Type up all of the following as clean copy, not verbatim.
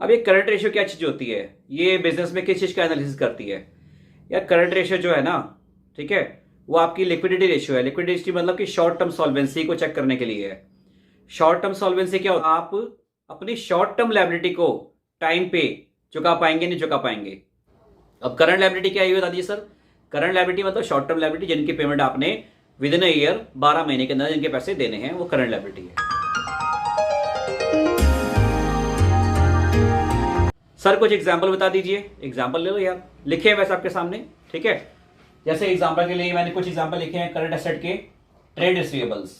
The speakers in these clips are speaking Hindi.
अब ये करंट रेशियो क्या चीज़ होती है, ये बिजनेस में किस चीज़ का एनालिसिस करती है? या करंट रेशियो जो है ना, ठीक है, वो आपकी लिक्विडिटी रेशियो है। लिक्विडिटी मतलब कि शॉर्ट टर्म सॉल्वेंसी को चेक करने के लिए है। शॉर्ट टर्म सॉल्वेंसी क्या होता है? आप अपनी शॉर्ट टर्म लायबिलिटी को टाइम पे चुका पाएंगे नहीं चुका पाएंगे। अब करंट लायबिलिटी क्या है ये बता दीजिए सर। करंट लायबिलिटी मतलब शॉर्ट टर्म लायबिलिटी जिनकी पेमेंट आपने विद इन अ ईयर 12 महीने के अंदर जिनके पैसे देने हैं, वो करंट लायबिलिटी है। सर कुछ एग्जाम्पल बता दीजिए। एग्जाम्पल ले लो यार, लिखे हैं वैसे आपके सामने, ठीक है। जैसे एग्जाम्पल के लिए मैंने कुछ एग्जाम्पल लिखे हैं करंट एसेट के। Trade receivables.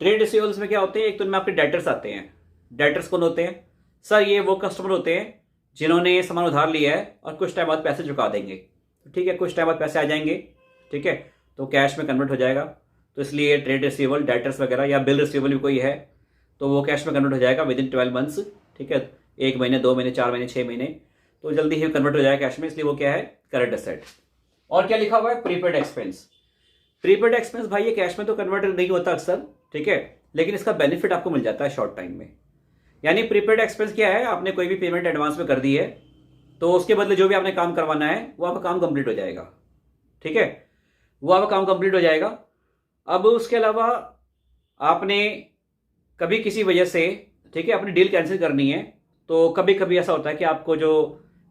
ट्रेड रिसीवेबल्स में क्या होते हैं? एक तो इनमें आपके डेटर्स आते हैं। डेटर्स कौन होते हैं सर? ये वो कस्टमर होते हैं जिन्होंने ये सामान उधार लिया है और कुछ टाइम बाद पैसे चुका देंगे, ठीक है। कुछ टाइम बाद पैसे आ जाएंगे, ठीक है, तो कैश में कन्वर्ट हो जाएगा। तो इसलिए ट्रेड रिसीवेबल, डेटर्स वगैरह या बिल रिसीवेबल भी कोई है तो वो कैश में कन्वर्ट हो जाएगा विद इन 12 मंथ्स, ठीक है। 1 महीने, 2 महीने, 4 महीने, 6 महीने, तो जल्दी ही कन्वर्ट हो जाएगा कैश में, इसलिए वो क्या है? Current asset. और क्या लिखा हुआ है? Prepaid expense. प्रीपेड एक्सपेंस भाई ये कैश में तो कन्वर्ट नहीं होता अक्सर, ठीक है, लेकिन इसका बेनिफिट आपको मिल जाता है शॉर्ट टाइम में। यानी प्रीपेड एक्सपेंस क्या है? आपने कोई भी पेमेंट एडवांस में कर दी है तो उसके बदले जो भी आपने काम करवाना है वो आपका काम कंप्लीट हो जाएगा, ठीक है, वो आपका काम कंप्लीट हो जाएगा। अब उसके अलावा आपने कभी किसी वजह से, ठीक है, अपनी डील कैंसिल करनी है तो कभी कभी ऐसा होता है कि आपको जो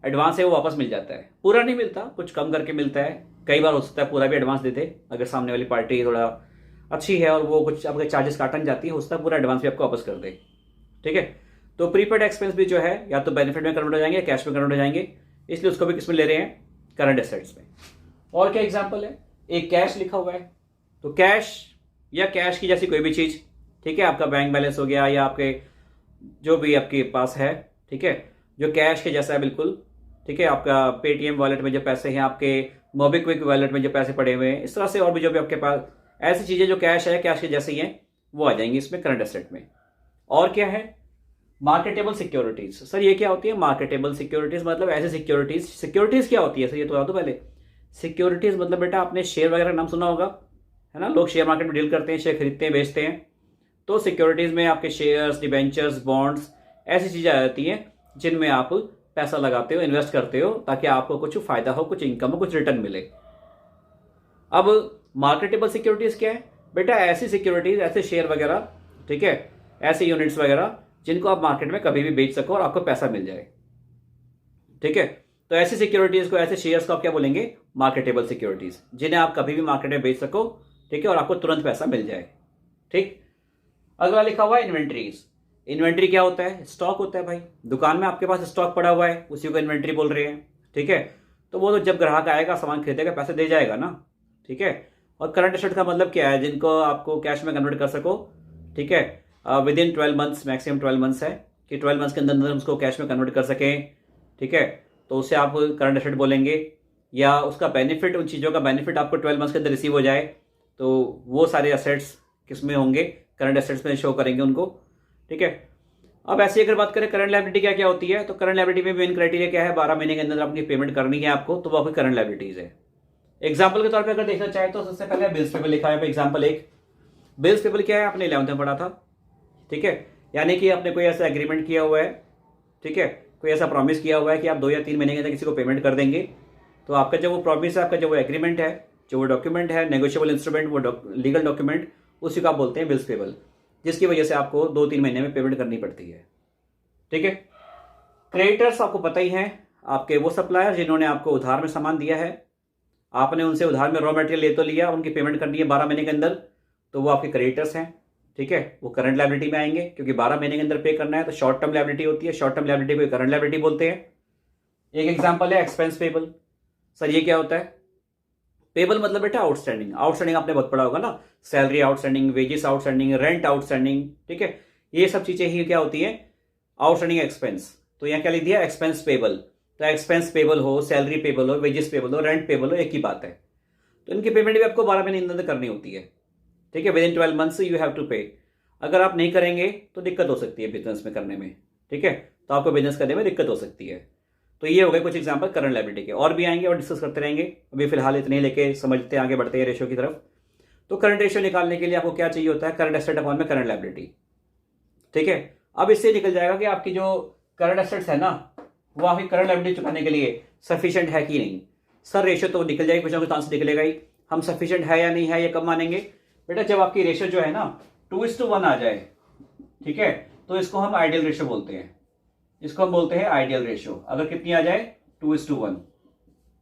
एडवांस है वो वापस मिल जाता है। पूरा नहीं मिलता, कुछ कम करके मिलता है। कई बार हो सकता है पूरा भी एडवांस दे दे अगर सामने वाली पार्टी थोड़ा अच्छी है और वो कुछ आपके चार्जेस काटन जाती है, हो सकता है पूरा एडवांस भी आपको वापस कर दे, ठीक है। तो प्रीपेड एक्सपेंस भी जो है या तो बेनिफिट में कन्वर्ट हो जाएंगे या कैश में कन्वर्ट हो जाएंगे, इसलिए उसको भी किसमें ले रहे हैं? करंट एसेट्स में। और क्या एग्जांपल है? एक कैश लिखा हुआ है, तो कैश या कैश की जैसी कोई भी चीज़, ठीक है, आपका बैंक बैलेंस हो गया या आपके जो भी आपके पास है, ठीक है, जो कैश के जैसा है बिल्कुल, ठीक है। आपका पेटीएम वॉलेट में जो पैसे हैं, आपके मोबीक्विक वॉलेट में जो पैसे पड़े हुए हैं, इस तरह से और भी जो भी आपके पास ऐसी चीज़ें जो कैश है, कैश के जैसे ही हैं, वो आ जाएंगी इसमें करंट एसेट में। और क्या है? Marketable securities. सर ये क्या होती है मार्केटेबल सिक्योरिटीज? मतलब ऐसे सिक्योरिटीज। सिक्योरिटीज क्या होती है सर, ये तो बता दो पहले। सिक्योरिटीज मतलब बेटा आपने शेयर वगैरह का नाम सुना होगा, है ना, लोग शेयर मार्केट में डील करते हैं, शेयर खरीदते हैं, बेचते हैं। तो सिक्योरिटीज में आपके शेयर्स, डिबेंचर्स, बॉन्ड्स, ऐसी चीज़ें आ जाती हैं जिनमें आप पैसा लगाते हो, इन्वेस्ट करते हो, ताकि आपको कुछ फायदा हो, कुछ इनकम हो, कुछ रिटर्न मिले। अब मार्केटेबल सिक्योरिटीज क्या है बेटा? ऐसी सिक्योरिटीज, ऐसे शेयर वगैरह, ठीक है, ऐसे यूनिट्स वगैरह जिनको आप मार्केट में कभी भी बेच सको और आपको पैसा मिल जाए, ठीक है। तो ऐसी सिक्योरिटीज को, ऐसे शेयर्स को आप क्या बोलेंगे? मार्केटेबल सिक्योरिटीज, जिन्हें आप कभी भी मार्केट में बेच सको, ठीक है, और आपको तुरंत पैसा मिल जाए, ठीक। अगला लिखा हुआ है इन्वेंट्रीज। इन्वेंट्री क्या होता है? स्टॉक होता है भाई। दुकान में आपके पास स्टॉक पड़ा हुआ है, उसी को इन्वेंट्री बोल रहे हैं, ठीक है। तो वो तो जब ग्राहक आएगा, सामान खरीदेगा, पैसे दे जाएगा ना, ठीक है। और करंट एसेट का मतलब क्या है? जिनको आपको कैश में कन्वर्ट कर सको, ठीक है, within 12 months, maximum 12 months है कि 12 मंथ्स के अंदर अंदर उसको कैश में कन्वर्ट कर सकें, ठीक है, तो उससे आप करंट एसेट बोलेंगे। या उसका बेनिफिट, उन चीज़ों का बेनिफिट आपको 12 मंथ्स के अंदर रिसीव हो जाए, तो वो सारे एसेट्स किस में होंगे? करंट एसेट्स में शो करेंगे उनको, ठीक है। अब ऐसे अगर बात करें करंट लायबिलिटी क्या क्या होती है, तो करंट लायबिलिटी में मेन क्राइटेरिया क्या है? 12 महीने के अंदर अपनी पेमेंट करनी है आपको, तो वो आपकी करंट लायबिलिटीज है। एग्जाम्पल के तौर पर अगर देखना चाहे तो सबसे पहले बिल्स पेबल लिखा है। एग्जाम्पल एक, बिल्स पेबल क्या है? आपने 11th में पढ़ा था, ठीक है। यानी कि आपने कोई ऐसा एग्रीमेंट किया हुआ है, ठीक है, कोई ऐसा प्रॉमिस किया हुआ है कि आप 2 या 3 महीने के अंदर किसी को पेमेंट कर देंगे, तो आपका जो वो प्रॉमिस है, आपका जो वो एग्रीमेंट है, जो वो डॉक्यूमेंट है, नेगोशिएबल इंस्ट्रूमेंट, वो लीगल डॉक्यूमेंट, उसी को आप बोलते हैं बिल्स पेबल, जिसकी वजह से आपको 2-3 महीने में पेमेंट करनी पड़ती है, ठीक है। क्रेडिटर्स आपको पता ही हैं, आपके वो सप्लायर जिन्होंने आपको उधार में सामान दिया है, आपने उनसे उधार में रॉ मटेरियल ले तो लिया, उनकी पेमेंट करनी है 12 महीने के अंदर, तो वो आपके क्रेडिटर्स हैं, ठीक है। वो करंट लायबिलिटी में आएंगे क्योंकि 12 महीने के अंदर पे करना है, तो शॉर्ट टर्म लायबिलिटी होती है। शॉर्ट टर्म लायबिलिटी को करंट लायबिलिटी बोलते हैं। एक एग्जांपल है एक्सपेंस पेबल। सर ये क्या होता है? पेबल मतलब बेटा आउटस्टैंडिंग। आउटस्टैंडिंग आपने बहुत पढ़ा होगा ना, salary outstanding, wages outstanding, rent outstanding, ठीक है, ये सब चीजें ही क्या होती है? Outstanding expense. तो यहाँ क्या लिख दिया? Expense payable. तो एक्सपेंस पेबल हो, सैलरी पेबल हो, वेजेस पेबल हो, रेंट पेबल हो, एक ही बात है। तो इनकी पेमेंट भी आपको 12 महीने के अंदर करनी होती है, ठीक है। Within 12 months you have to pay. अगर आप नहीं करेंगे तो दिक्कत हो सकती है बिजनेस में करने में, ठीक है, तो आपको बिजनेस करने में दिक्कत हो सकती है। तो ये हो गए कुछ एग्जांपल करंट लायबिलिटी के, और भी आएंगे और डिस्कस करते रहेंगे। अभी फिलहाल इतने ही लेके समझते आगे बढ़ते हैं रेशियो की तरफ। तो करंट रेशियो निकालने के लिए आपको क्या चाहिए होता है? करंट एसेट अपॉन में करंट लायबिलिटी, ठीक है। अब इससे निकल जाएगा कि आपकी जो करंट एसेट्स है ना, वो आपकी करंट लायबिलिटी चुकाने के लिए सफिशिएंट है कि नहीं। सर रेशियो तो निकल जाएगी, कुछ ना कुछ आंसर निकलेगा ही। हम सफिशिएंट है या नहीं है ये कब मानेंगे बेटा, जब आपकी रेशियो जो है ना 2:1 आ जाए, ठीक है, तो इसको हम आइडियल रेशियो बोलते हैं। इसको हम बोलते हैं आइडियल रेशियो। अगर कितनी आ जाए 2:1,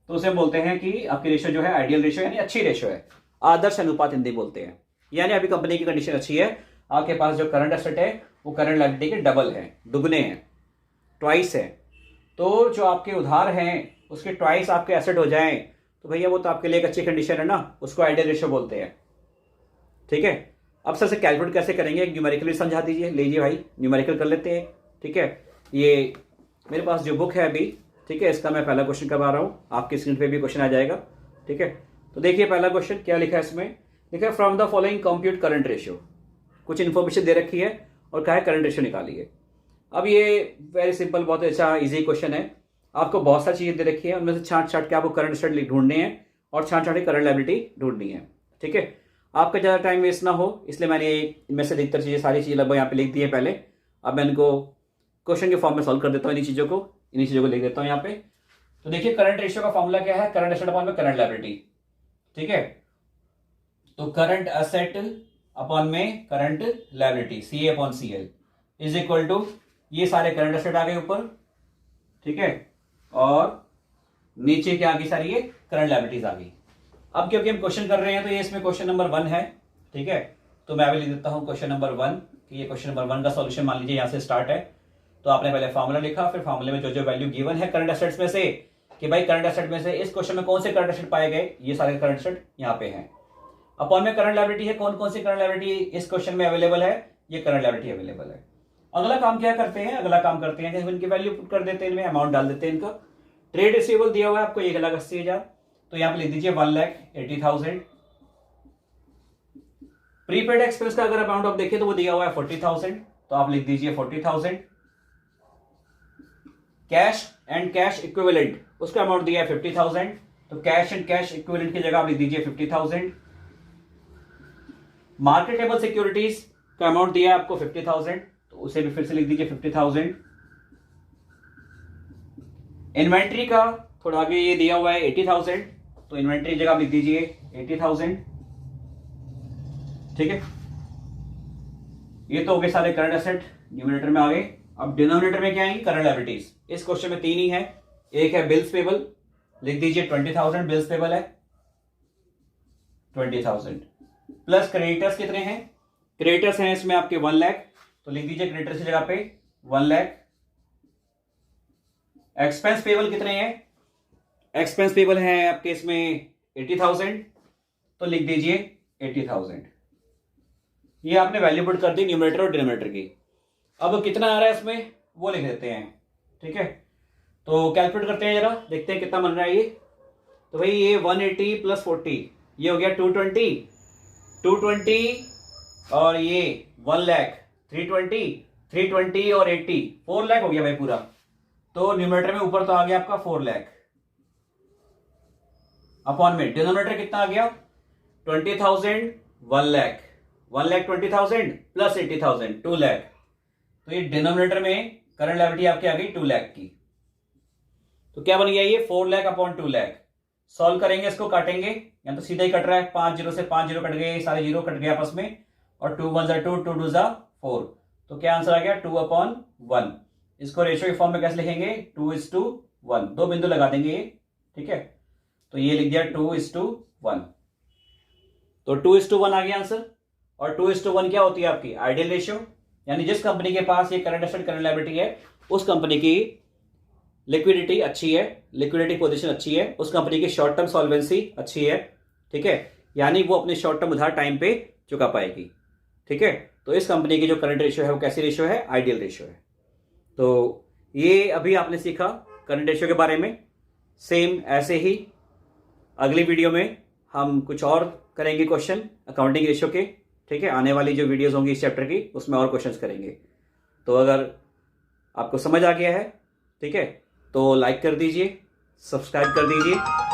तो उसे हम बोलते हैं कि आपकी रेशियो जो है आइडियल रेशियो यानी अच्छी रेशियो है, आदर्श अनुपात हिंदी बोलते हैं। यानी अभी कंपनी की कंडीशन अच्छी है, आपके पास जो करंट एसेट है वो करंट लायबिलिटी के डबल है, दुगने हैं, ट्वाइस है। तो जो आपके उधार हैं उसके ट्वाइस आपके एसेट हो जाएं तो भैया वो तो आपके लिए एक अच्छी कंडीशन है ना, उसको आइडियल रेशियो बोलते हैं। ठीक है, अब सर से कैलकुलेट कैसे करेंगे, एक न्यूमेरिकल समझा दीजिए। लीजिए भाई न्यूमेरिकल कर लेते हैं। ठीक है, ये मेरे पास जो बुक है अभी, ठीक है, इसका मैं पहला क्वेश्चन करवा रहा हूँ, आपकी स्क्रीन पे भी क्वेश्चन आ जाएगा। ठीक है, तो देखिए पहला क्वेश्चन क्या लिखा है इसमें, लिखा है from the following compute current ratio. कुछ इन्फॉर्मेशन दे रखी है और कहा है करंट रेशियो निकालिए। अब ये वेरी सिंपल, बहुत अच्छा इजी क्वेश्चन है। आपको बहुत सारी चीजें दे रखी है, उनमें से छांट के आपको करंट एसेट ढूंढने हैं और छांट के करंट लायबिलिटी ढूंढनी है। ठीक है, आपका ज़्यादा टाइम वेस्ट ना हो इसलिए मैंने इनमें से अधिकतर चीज़ें, सारी चीज़ें लगभग यहाँ पे लिख दी है पहले। अब मैं इनको क्वेश्चन के फॉर्म में सॉल्व कर देता हूँ, इन्हीं चीज़ों को लिख देता हूँ यहाँ पे। तो देखिए करंट रेशियो का फॉर्मूला क्या है, करंट एसेट अपॉन में करंट लायबिलिटी। ठीक है, तो करंट एसेट अपॉन में current liability CA/CL is equal to, ये सारे करंट एसेट आ गए ऊपर, ठीक है, और नीचे क्या आ गई, सारी ये करंट लायबिलिटीज आ गई। अब क्योंकि हम क्वेश्चन कर रहे हैं तो ये इसमें क्वेश्चन नंबर 1 है। ठीक है, तो मैं अभी लिख देता हूं क्वेश्चन नंबर 1 कि ये क्वेश्चन नंबर 1 का सॉल्यूशन मान लीजिए यहां से स्टार्ट है। तो आपने पहले फॉर्मूला लिखा, फिर फॉर्मूले में जो जो वैल्यू गिवन है करंट एसेट्स में से, कि भाई करंट एसेट में से इस क्वेश्चन में कौन से करंट एसेट पाए गए, ये सारे करंट एसेट यहाँ पे हैं। अपॉन में करंट लायबिलिटी है, कौन कौन सी करंट लायबिलिटी इस क्वेश्चन में अवेलेबल है, ये करंट लायबिलिटी अवेलेबल है। अगला काम क्या करते हैं, कि इनकी वैल्यू पुट कर देते हैं, इनमें अमाउंट डाल देते हैं इनका। ट्रेड रिसीवेबल दिया हुआ है आपको 1,80,000, तो यहाँ पे लिख दीजिए 1,80,000। प्रीपेड एक्सपेंस का अगर अमाउंट आप देखें तो वो दिया हुआ है 40,000, तो आप लिख दीजिए 40,000। कैश एंड कैश इक्विवेलेंट उसका अमाउंट दिया है 50,000, तो कैश एंड कैश इक्विवेलेंट की जगह आप लिख दीजिए 50,000। मार्केटेबल सिक्योरिटीज का अमाउंट दिया है आपको 50,000, तो उसे भी फिर से लिख दीजिए 50,000। इन्वेंट्री का थोड़ा आगे ये दिया हुआ है 80,000, तो इन्वेंट्री जगह आप लिख दीजिए 80,000। ठीक है, ये तो हो गए सारे करंट एसेट, न्यूमरेटर में आ गए। अब डिनोमिनेटर में क्या आएंगी, करंट लायबिलिटीज। इस क्वेश्चन में 3 ही है, एक है बिल्स पेबल, लिख दीजिए 20,000 बिल्स पेबल है 20,000, प्लस क्रेडिटर्स कितने हैं, क्रेडिटर्स हैं इसमें आपके 1 लाख, तो लिख दीजिए क्रेडिटर्स की जगह पे 1 लाख। एक्सपेंस पेबल कितने हैं, एक्सपेंस पेबल हैं आपके इसमें 80,000, तो लिख दीजिए 80,000। ये आपने वैल्यू पुट कर दी न्यूमरेटर और डिनोमिनेटर की। अब कितना आ रहा है इसमें वो लिख देते हैं। ठीक है, तो कैलकुलेट करते हैं, जरा देखते हैं कितना बन रहा है ये। तो भाई ये 180 प्लस 40 ये हो गया 220 और ये 1 लाख 320 और 80 4 लाख हो गया भाई पूरा। तो न्यूमरेटर में ऊपर तो आ गया आपका 4 लाख, अपॉन में डिनोमिनेटर कितना आ गया 20,000 1 लाख 1,20,000 प्लस 80,000 2 लाख। तो ये डिनोमिनेटर में करंट लायबिलिटी आपकी आ गई 2 लाख की। तो क्या बन गया ये 4 लाख अपॉन 2 लाख। सॉल्व करेंगे, इसको काटेंगे, या तो सीधा ही कट रहा है, 5 जीरो से 5 जीरो कट गए, सारे जीरो कट गए आपस में, और 2 1 2 2 2 4। तो क्या आंसर आ गया 2/1। इसको रेशियो के फॉर्म में कैसे लिखेंगे 2:1, 2 बिंदु लगा देंगे ये। ठीक है, तो ये लिख दिया 2:1, तो 2:1 आ गया आंसर। और 2:1 क्या होती है आपकी आइडियल रेशियो, यानी जिस कंपनी के पास ये करंट एसेट करंट लायबिलिटी है उस कंपनी की लिक्विडिटी अच्छी है, लिक्विडिटी पोजीशन अच्छी है, उस कंपनी की शॉर्ट टर्म सॉल्वेंसी अच्छी है। ठीक है, यानी वो अपने शॉर्ट टर्म उधार टाइम पे चुका पाएगी। ठीक है, तो इस कंपनी की जो करंट रेशियो है वो कैसी रेशियो है, आइडियल रेशियो है। तो ये अभी आपने सीखा करंट रेशियो के बारे में। सेम ऐसे ही अगली वीडियो में हम कुछ और करेंगे क्वेश्चन अकाउंटिंग रेशियो के। ठीक है, आने वाली जो वीडियोस होंगी इस चैप्टर की उसमें और क्वेश्चंस करेंगे। तो अगर आपको समझ आ गया है, ठीक है, तो लाइक कर दीजिए, सब्सक्राइब कर दीजिए।